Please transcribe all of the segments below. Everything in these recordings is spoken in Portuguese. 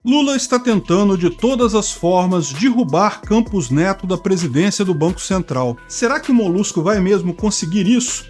Lula está tentando de todas as formas derrubar Campos Neto da presidência do Banco Central. Será que o Molusco vai mesmo conseguir isso?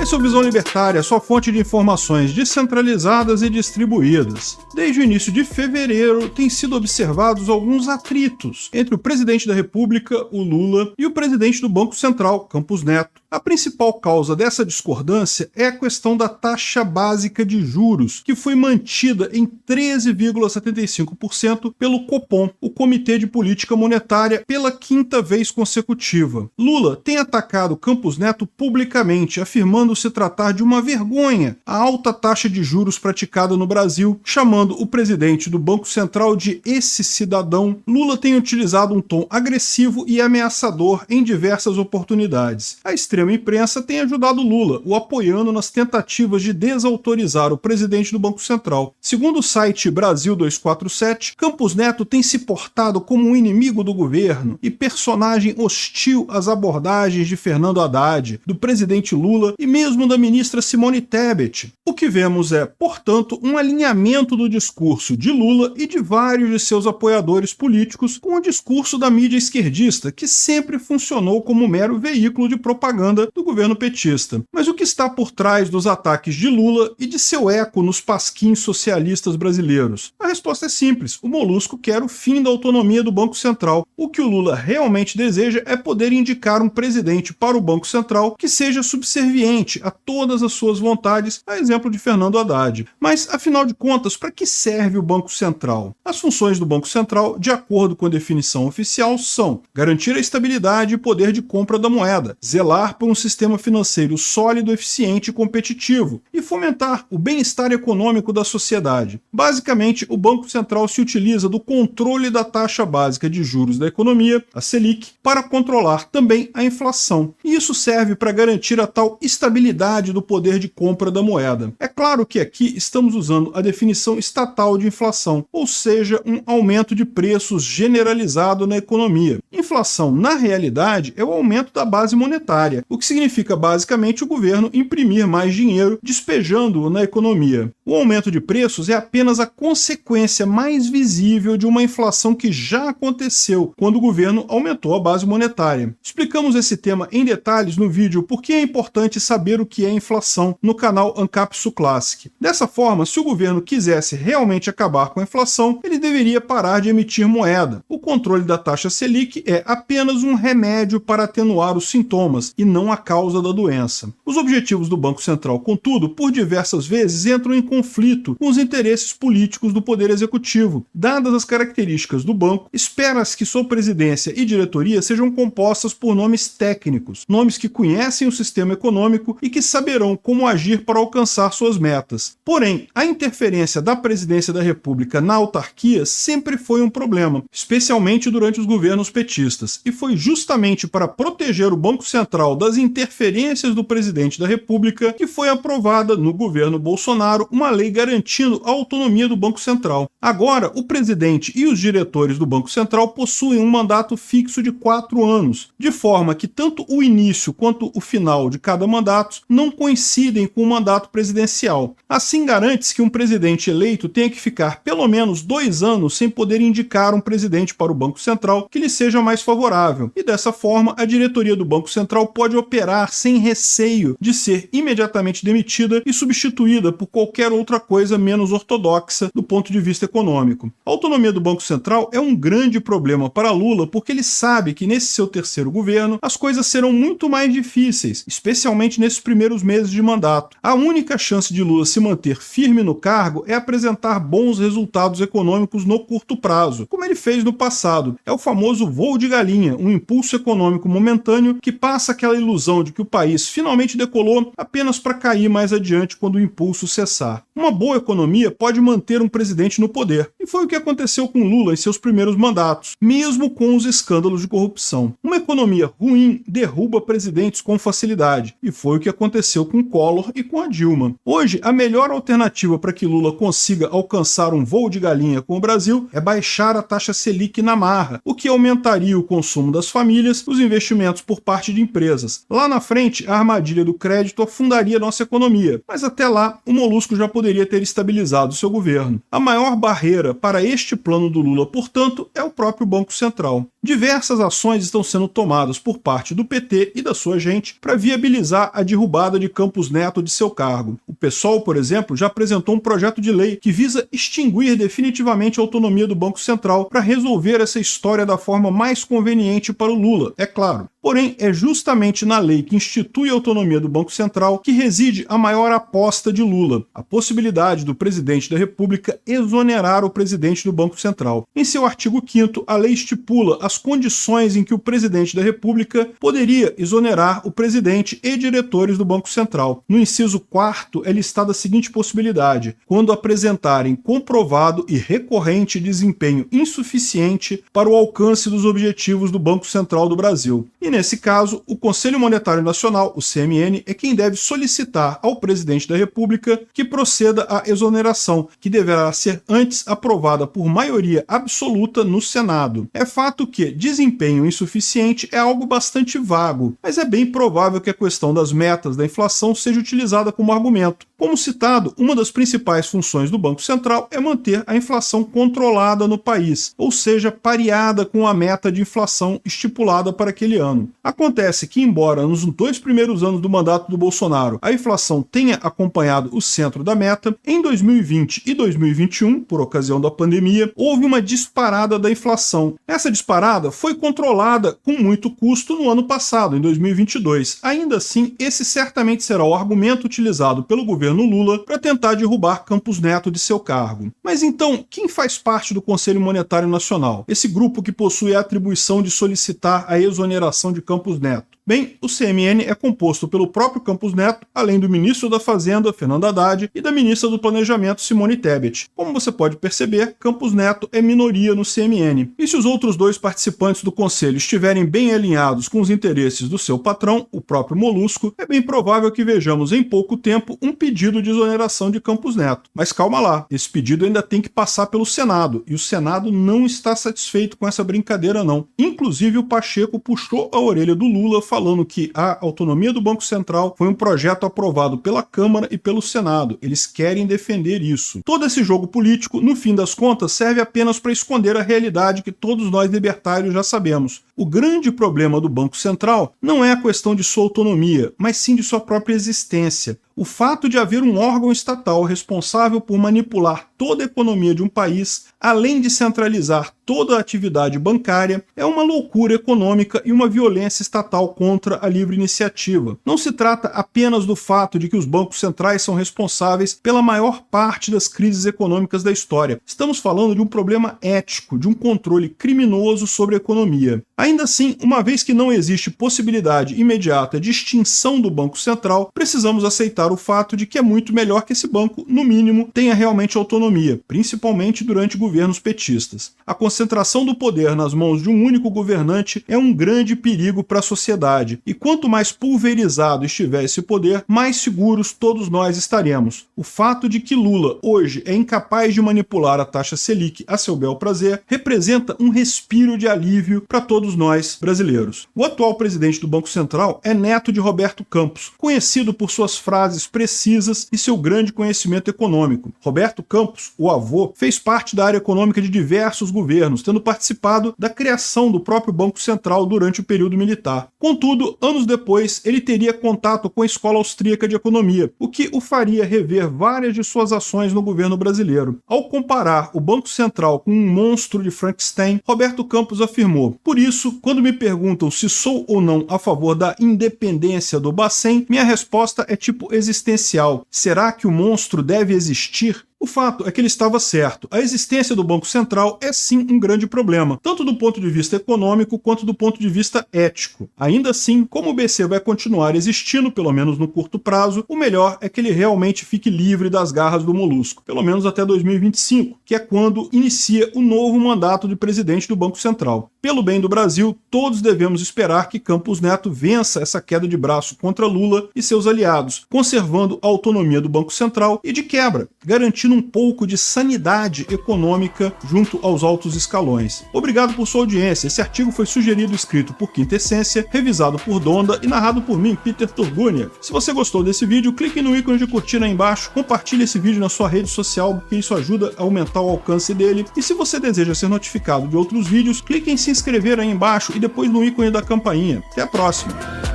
Esse é o Visão Libertária, sua fonte de informações descentralizadas e distribuídas. Desde o início de fevereiro, têm sido observados alguns atritos entre o presidente da República, o Lula, e o presidente do Banco Central, Campos Neto. A principal causa dessa discordância é a questão da taxa básica de juros, que foi mantida em 13,75% pelo Copom, o Comitê de Política Monetária, pela quinta vez consecutiva. Lula tem atacado Campos Neto publicamente, afirmando se tratar de uma vergonha a alta taxa de juros praticada no Brasil, chamando o presidente do Banco Central de esse cidadão. Lula tem utilizado um tom agressivo e ameaçador em diversas oportunidades. A extrema imprensa tem ajudado Lula, o apoiando nas tentativas de desautorizar o presidente do Banco Central. Segundo o site Brasil 247, Campos Neto tem se portado como um inimigo do governo e personagem hostil às abordagens de Fernando Haddad, do presidente Lula e mesmo da ministra Simone Tebet. O que vemos é, portanto, um alinhamento do discurso de Lula e de vários de seus apoiadores políticos com o discurso da mídia esquerdista, que sempre funcionou como mero veículo de propaganda do governo petista. Mas o que está por trás dos ataques de Lula e de seu eco nos pasquins socialistas brasileiros? A resposta é simples: o Molusco quer o fim da autonomia do Banco Central. O que o Lula realmente deseja é poder indicar um presidente para o Banco Central que seja subserviente a todas as suas vontades, a exemplo de Fernando Haddad. Mas, afinal de contas, para que serve o Banco Central? As funções do Banco Central, de acordo com a definição oficial, são garantir a estabilidade e poder de compra da moeda, zelar por um sistema financeiro sólido, eficiente e competitivo, e fomentar o bem-estar econômico da sociedade. Basicamente, o Banco Central se utiliza do controle da taxa básica de juros da economia, a Selic, para controlar também a inflação. E isso serve para garantir a tal estabilidade do poder de compra da moeda. É claro que aqui estamos usando a definição estatal de inflação, ou seja, um aumento de preços generalizado na economia. Inflação, na realidade, é o aumento da base monetária, o que significa basicamente o governo imprimir mais dinheiro, despejando-o na economia. O aumento de preços é apenas a consequência mais visível de uma inflação que já aconteceu quando o governo aumentou a base monetária. Explicamos esse tema em detalhes no vídeo Por que é importante saber o que é inflação no canal Ancapsu Classic. Dessa forma, se o governo quisesse realmente acabar com a inflação, ele deveria parar de emitir moeda. O controle da taxa Selic é apenas um remédio para atenuar os sintomas e não a causa da doença. Os objetivos do Banco Central, contudo, por diversas vezes entram em conflito com os interesses políticos do Poder Executivo. Dadas as características do banco, espera-se que sua presidência e diretoria sejam compostas por nomes técnicos, nomes que conhecem o sistema econômico e que saberão como agir para alcançar suas metas. Porém, a interferência da presidência da República na autarquia sempre foi um problema, especialmente durante os governos petistas, e foi justamente para proteger o Banco Central das interferências do presidente da República que foi aprovada no governo Bolsonaro uma lei garantindo a autonomia do Banco Central. Agora, o presidente e os diretores do Banco Central possuem um mandato fixo de 4 anos, de forma que tanto o início quanto o final de cada mandato não coincidem com o mandato presidencial. Assim, garante-se que um presidente eleito tenha que ficar pelo menos 2 anos sem poder indicar um presidente para o Banco Central que lhe seja mais favorável, e dessa forma a diretoria do Banco Central pode operar sem receio de ser imediatamente demitida e substituída por qualquer outra coisa menos ortodoxa do ponto de vista econômico. A autonomia do Banco Central é um grande problema para Lula porque ele sabe que nesse seu terceiro governo as coisas serão muito mais difíceis, especialmente nesses primeiros meses de mandato. A única chance de Lula se manter firme no cargo é apresentar bons resultados econômicos no curto prazo, como ele fez no passado. É o famoso voo de galinha, um impulso econômico momentâneo que passa aquela ilusão de que o país finalmente decolou apenas para cair mais adiante quando o impulso cessar. Uma boa economia pode manter um presidente no poder, e foi o que aconteceu com Lula em seus primeiros mandatos, mesmo com os escândalos de corrupção. Uma economia ruim derruba presidentes com facilidade, e foi o que aconteceu com Collor e com a Dilma. Hoje, a melhor alternativa para que Lula consiga alcançar um voo de galinha com o Brasil é baixar a taxa Selic na marra, o que aumentaria o consumo das famílias, os investimentos por parte de empresas, finanças. Lá na frente, a armadilha do crédito afundaria nossa economia, mas até lá, o Molusco já poderia ter estabilizado seu governo. A maior barreira para este plano do Lula, portanto, é o próprio Banco Central. Diversas ações estão sendo tomadas por parte do PT e da sua gente para viabilizar a derrubada de Campos Neto de seu cargo. O PSOL, por exemplo, já apresentou um projeto de lei que visa extinguir definitivamente a autonomia do Banco Central para resolver essa história da forma mais conveniente para o Lula, é claro. Porém, é justamente na lei que institui a autonomia do Banco Central que reside a maior aposta de Lula, a possibilidade do presidente da República exonerar o presidente do Banco Central. Em seu artigo 5º, a lei estipula as condições em que o presidente da República poderia exonerar o presidente e diretores do Banco Central. No inciso 4º é listada a seguinte possibilidade: quando apresentarem comprovado e recorrente desempenho insuficiente para o alcance dos objetivos do Banco Central do Brasil. E nesse caso, o Conselho Monetário Nacional, o CMN, é quem deve solicitar ao presidente da República que proceda à exoneração, que deverá ser antes aprovada por maioria absoluta no Senado. É fato que desempenho insuficiente é algo bastante vago, mas é bem provável que a questão das metas da inflação seja utilizada como argumento. Como citado, uma das principais funções do Banco Central é manter a inflação controlada no país, ou seja, pareada com a meta de inflação estipulada para aquele ano. Acontece que, embora nos 2 primeiros anos do mandato do Bolsonaro a inflação tenha acompanhado o centro da meta, em 2020 e 2021, por ocasião da pandemia, houve uma disparada da inflação. Essa disparada foi controlada com muito custo no ano passado, em 2022. Ainda assim, esse certamente será o argumento utilizado pelo governo Lula para tentar derrubar Campos Neto de seu cargo. Mas então, quem faz parte do Conselho Monetário Nacional? Esse grupo que possui a atribuição de solicitar a exoneração de Campos Neto. Bem, o CMN é composto pelo próprio Campos Neto, além do ministro da Fazenda, Fernando Haddad, e da ministra do Planejamento, Simone Tebet. Como você pode perceber, Campos Neto é minoria no CMN. E se os outros 2 participantes do conselho estiverem bem alinhados com os interesses do seu patrão, o próprio Molusco, é bem provável que vejamos em pouco tempo um pedido de exoneração de Campos Neto. Mas calma lá, esse pedido ainda tem que passar pelo Senado, e o Senado não está satisfeito com essa brincadeira não. Inclusive o Pacheco puxou a orelha do Lula falando que a autonomia do Banco Central foi um projeto aprovado pela Câmara e pelo Senado. Eles querem defender isso. Todo esse jogo político, no fim das contas, serve apenas para esconder a realidade que todos nós libertários já sabemos. O grande problema do Banco Central não é a questão de sua autonomia, mas sim de sua própria existência. O fato de haver um órgão estatal responsável por manipular toda a economia de um país, além de centralizar toda a atividade bancária, é uma loucura econômica e uma violência estatal contra a livre iniciativa. Não se trata apenas do fato de que os bancos centrais são responsáveis pela maior parte das crises econômicas da história. Estamos falando de um problema ético, de um controle criminoso sobre a economia. Ainda assim, uma vez que não existe possibilidade imediata de extinção do Banco Central, precisamos aceitar o fato de que é muito melhor que esse banco, no mínimo, tenha realmente autonomia, principalmente durante governos petistas. A concentração do poder nas mãos de um único governante é um grande perigo para a sociedade, e quanto mais pulverizado estiver esse poder, mais seguros todos nós estaremos. O fato de que Lula, hoje, é incapaz de manipular a taxa Selic a seu bel prazer, representa um respiro de alívio para todos nós brasileiros. O atual presidente do Banco Central é neto de Roberto Campos, conhecido por suas frases precisas e seu grande conhecimento econômico. Roberto Campos, o avô, fez parte da área econômica de diversos governos, tendo participado da criação do próprio Banco Central durante o período militar. Contudo, anos depois, ele teria contato com a Escola Austríaca de Economia, o que o faria rever várias de suas ações no governo brasileiro. Ao comparar o Banco Central com um monstro de Frankenstein, Roberto Campos afirmou: "Por isso, quando me perguntam se sou ou não a favor da independência do Bacen, minha resposta é tipo existencial. Será que o monstro deve existir?" O fato é que ele estava certo. A existência do Banco Central é sim um grande problema, tanto do ponto de vista econômico quanto do ponto de vista ético. Ainda assim, como o BC vai continuar existindo, pelo menos no curto prazo, o melhor é que ele realmente fique livre das garras do Molusco, pelo menos até 2025, que é quando inicia o novo mandato de presidente do Banco Central. Pelo bem do Brasil, todos devemos esperar que Campos Neto vença essa queda de braço contra Lula e seus aliados, conservando a autonomia do Banco Central e, de quebra, garantindo garantindo um pouco de sanidade econômica junto aos altos escalões. Obrigado por sua audiência. Esse artigo foi sugerido e escrito por Quinta Essência, revisado por Donda e narrado por mim, Peter Turguniev. Se você gostou desse vídeo, clique no ícone de curtir aí embaixo, compartilhe esse vídeo na sua rede social, porque isso ajuda a aumentar o alcance dele. E se você deseja ser notificado de outros vídeos, clique em se inscrever aí embaixo e depois no ícone da campainha. Até a próxima!